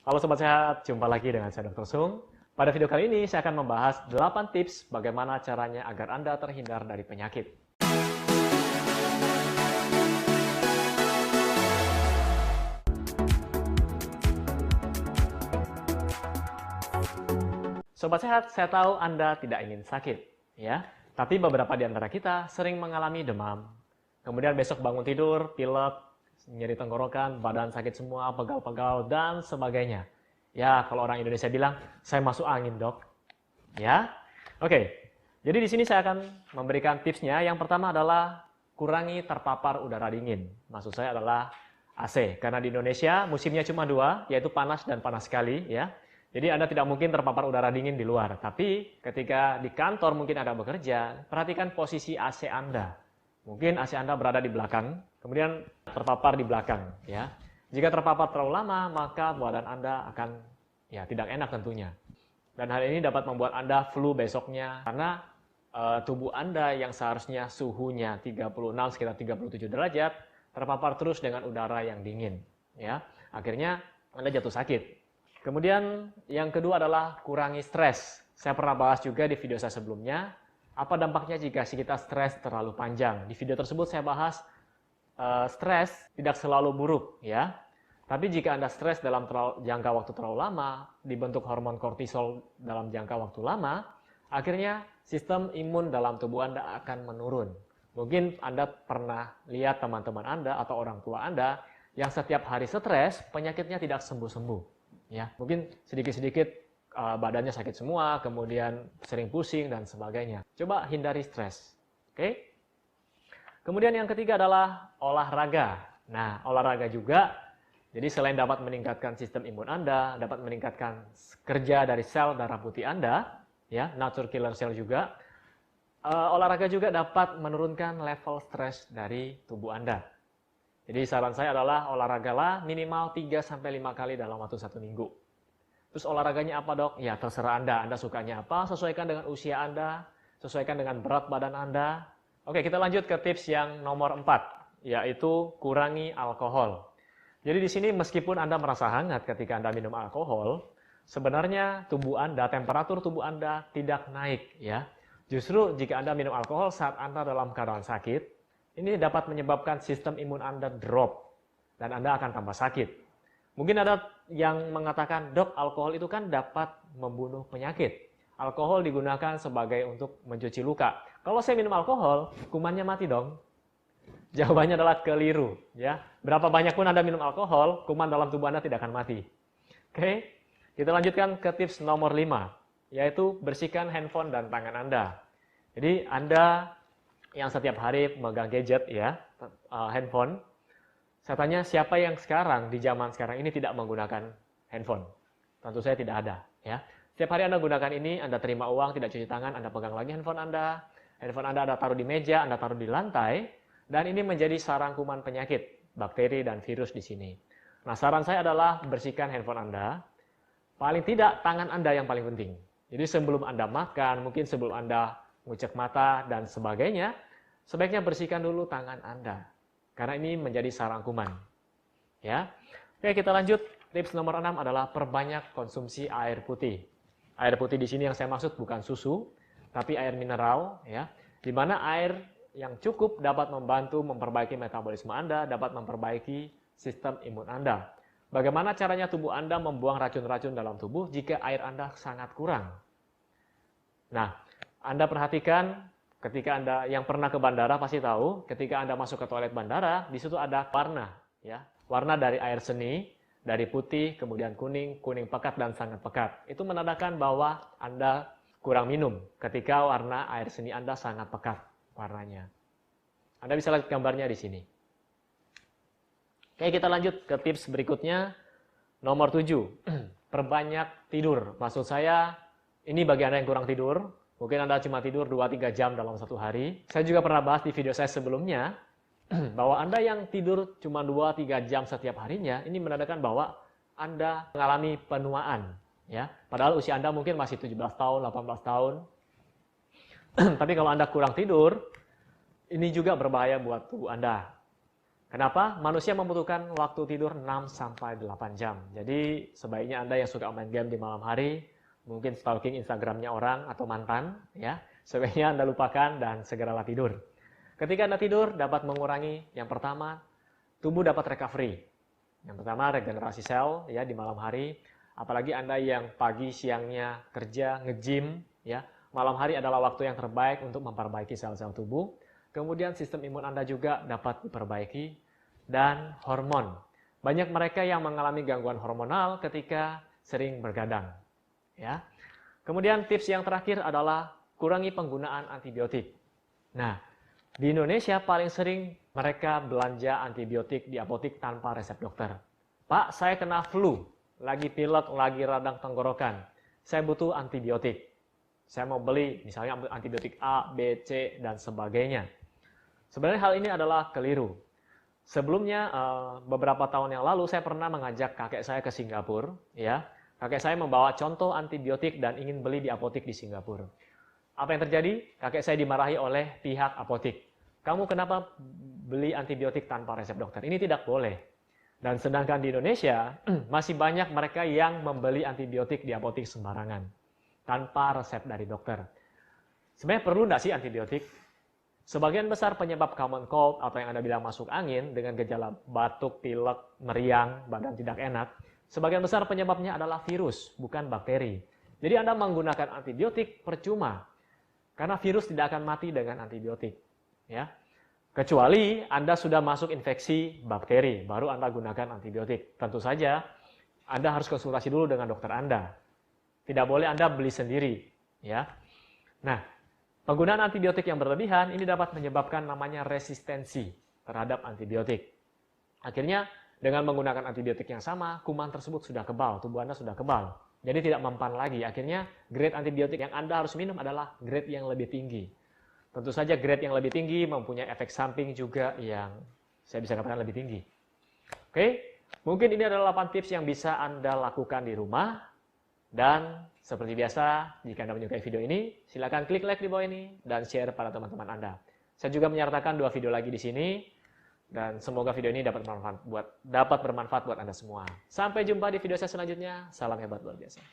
Halo Sobat Sehat, jumpa lagi dengan saya Dr. Sung. Pada video kali ini saya akan membahas 8 tips bagaimana caranya agar Anda terhindar dari penyakit. Sobat Sehat, saya tahu Anda tidak ingin sakit, ya. Tapi beberapa di antara kita sering mengalami demam. Kemudian besok bangun tidur, pilek, nyeri tenggorokan, badan sakit semua, pegal-pegal, dan sebagainya. Ya, kalau orang Indonesia bilang, saya masuk angin, dok. Ya, oke. Jadi di sini saya akan memberikan tipsnya. Yang pertama adalah kurangi terpapar udara dingin. Maksud saya adalah AC. Karena di Indonesia musimnya cuma dua, yaitu panas dan panas sekali. Ya. Jadi Anda tidak mungkin terpapar udara dingin di luar. Tapi ketika di kantor mungkin Anda bekerja, perhatikan posisi AC Anda. Mungkin AC Anda berada di belakang, kemudian terpapar di belakang. Ya. Jika terpapar terlalu lama, maka badan Anda akan tidak enak tentunya. Dan hal ini dapat membuat Anda flu besoknya, karena tubuh Anda yang seharusnya suhunya 36 sekitar 37 derajat, terpapar terus dengan udara yang dingin. Ya. Akhirnya Anda jatuh sakit. Kemudian yang kedua adalah kurangi stres. Saya pernah bahas juga di video saya sebelumnya, apa dampaknya jika kita stres terlalu panjang. Di video tersebut saya bahas stres tidak selalu buruk, ya. Tapi jika Anda stres dalam jangka waktu terlalu lama, dibentuk hormon kortisol dalam jangka waktu lama, akhirnya sistem imun dalam tubuh Anda akan menurun. Mungkin Anda pernah lihat teman-teman Anda atau orang tua Anda yang setiap hari stres, penyakitnya tidak sembuh-sembuh. Ya, mungkin sedikit-sedikit badannya sakit semua, kemudian sering pusing dan sebagainya. Coba hindari stres. Oke? Kemudian yang ketiga adalah olahraga. Nah, olahraga juga, jadi selain dapat meningkatkan sistem imun Anda, dapat meningkatkan kerja dari sel darah putih Anda, ya, natural killer cell juga, olahraga juga dapat menurunkan level stres dari tubuh Anda. Jadi saran saya adalah olahragalah minimal 3-5 kali dalam waktu 1 minggu. Terus olahraganya apa, dok? Ya terserah Anda sukanya apa, sesuaikan dengan usia Anda, sesuaikan dengan berat badan Anda. Oke, kita lanjut ke tips yang nomor 4, yaitu kurangi alkohol. Jadi di sini meskipun Anda merasa hangat ketika Anda minum alkohol, sebenarnya tubuh Anda, temperatur tubuh Anda tidak naik, ya. Justru jika Anda minum alkohol saat Anda dalam keadaan sakit, ini dapat menyebabkan sistem imun Anda drop dan Anda akan tambah sakit. Mungkin ada yang mengatakan, dok, alkohol itu kan dapat membunuh penyakit. Alkohol digunakan sebagai untuk mencuci luka. Kalau saya minum alkohol, kumannya mati dong. Jawabannya adalah keliru. Ya. Berapa banyak pun Anda minum alkohol, kuman dalam tubuh Anda tidak akan mati. Oke, kita lanjutkan ke tips nomor 5, yaitu bersihkan handphone dan tangan Anda. Jadi Anda yang setiap hari megang gadget, ya, handphone, saya tanya siapa yang sekarang di zaman sekarang ini tidak menggunakan handphone? Tentu saya tidak ada, ya. Setiap hari Anda gunakan ini, Anda terima uang, tidak cuci tangan, Anda pegang lagi handphone Anda Anda taruh di meja, Anda taruh di lantai, dan ini menjadi sarang kuman penyakit, bakteri dan virus di sini. Nah, saran saya adalah bersihkan handphone Anda, paling tidak tangan Anda yang paling penting. Jadi sebelum Anda makan, mungkin sebelum Anda ngucek mata dan sebagainya, sebaiknya bersihkan dulu tangan Anda. Karena ini menjadi sarang kuman. Ya. Oke, kita lanjut. Tips nomor 6 adalah perbanyak konsumsi air putih. Air putih di sini yang saya maksud bukan susu, tapi air mineral, ya. Di mana air yang cukup dapat membantu memperbaiki metabolisme Anda, dapat memperbaiki sistem imun Anda. Bagaimana caranya tubuh Anda membuang racun-racun dalam tubuh jika air Anda sangat kurang? Nah, Anda perhatikan ketika Anda yang pernah ke bandara pasti tahu, ketika Anda masuk ke toilet bandara, di situ ada warna, ya. Warna dari air seni, dari putih, kemudian kuning, kuning pekat dan sangat pekat. Itu menandakan bahwa Anda kurang minum ketika warna air seni Anda sangat pekat warnanya. Anda bisa lihat gambarnya di sini. Oke, kita lanjut ke tips berikutnya. Nomor 7, perbanyak tidur. Maksud saya, ini bagi Anda yang kurang tidur, mungkin Anda cuma tidur 2-3 jam dalam satu hari. Saya juga pernah bahas di video saya sebelumnya, bahwa Anda yang tidur cuma 2-3 jam setiap harinya, ini menandakan bahwa Anda mengalami penuaan. Ya. Padahal usia Anda mungkin masih 17 tahun, 18 tahun. Tapi kalau Anda kurang tidur, ini juga berbahaya buat tubuh Anda. Kenapa? Manusia membutuhkan waktu tidur 6-8 jam. Jadi sebaiknya Anda yang suka main game di malam hari, mungkin stalking Instagramnya orang atau mantan, ya, sebaiknya Anda lupakan dan segeralah tidur. Ketika Anda tidur dapat mengurangi, yang pertama, tubuh dapat recovery. Yang pertama, regenerasi sel ya di malam hari. Apalagi Anda yang pagi siangnya kerja, nge-gym, ya, malam hari adalah waktu yang terbaik untuk memperbaiki sel-sel tubuh. Kemudian sistem imun Anda juga dapat diperbaiki, dan hormon. Banyak mereka yang mengalami gangguan hormonal ketika sering bergadang. Ya. Kemudian tips yang terakhir adalah kurangi penggunaan antibiotik. Nah, di Indonesia paling sering mereka belanja antibiotik di apotik tanpa resep dokter. Pak, saya kena flu, lagi pilek, lagi radang tenggorokan. Saya butuh antibiotik. Saya mau beli misalnya antibiotik A, B, C, dan sebagainya. Sebenarnya hal ini adalah keliru. Sebelumnya, beberapa tahun yang lalu saya pernah mengajak kakek saya ke Singapura. Ya. Kakek saya membawa contoh antibiotik dan ingin beli di apotik di Singapura. Apa yang terjadi? Kakek saya dimarahi oleh pihak apotik. Kamu kenapa beli antibiotik tanpa resep dokter? Ini tidak boleh. Dan sedangkan di Indonesia, masih banyak mereka yang membeli antibiotik di apotik sembarangan. Tanpa resep dari dokter. Sebenarnya perlu nggak sih antibiotik? Sebagian besar penyebab common cold atau yang Anda bilang masuk angin dengan gejala batuk, pilek, meriang, badan tidak enak, sebagian besar penyebabnya adalah virus, bukan bakteri. Jadi Anda menggunakan antibiotik percuma, karena virus tidak akan mati dengan antibiotik. Ya. Kecuali Anda sudah masuk infeksi bakteri, baru Anda gunakan antibiotik. Tentu saja Anda harus konsultasi dulu dengan dokter Anda. Tidak boleh Anda beli sendiri. Ya. Nah, penggunaan antibiotik yang berlebihan ini dapat menyebabkan namanya resistensi terhadap antibiotik. Akhirnya dengan menggunakan antibiotik yang sama, kuman tersebut sudah kebal, tubuh Anda sudah kebal. Jadi tidak mempan lagi. Akhirnya grade antibiotik yang Anda harus minum adalah grade yang lebih tinggi. Tentu saja grade yang lebih tinggi mempunyai efek samping juga yang saya bisa katakan lebih tinggi. Oke, mungkin ini adalah 8 tips yang bisa Anda lakukan di rumah. Dan seperti biasa, jika Anda menyukai video ini, silakan klik like di bawah ini dan share pada teman-teman Anda. Saya juga menyertakan 2 video lagi di sini, dan semoga video ini dapat bermanfaat buat Anda semua. Sampai jumpa di video saya selanjutnya. Salam hebat luar biasa.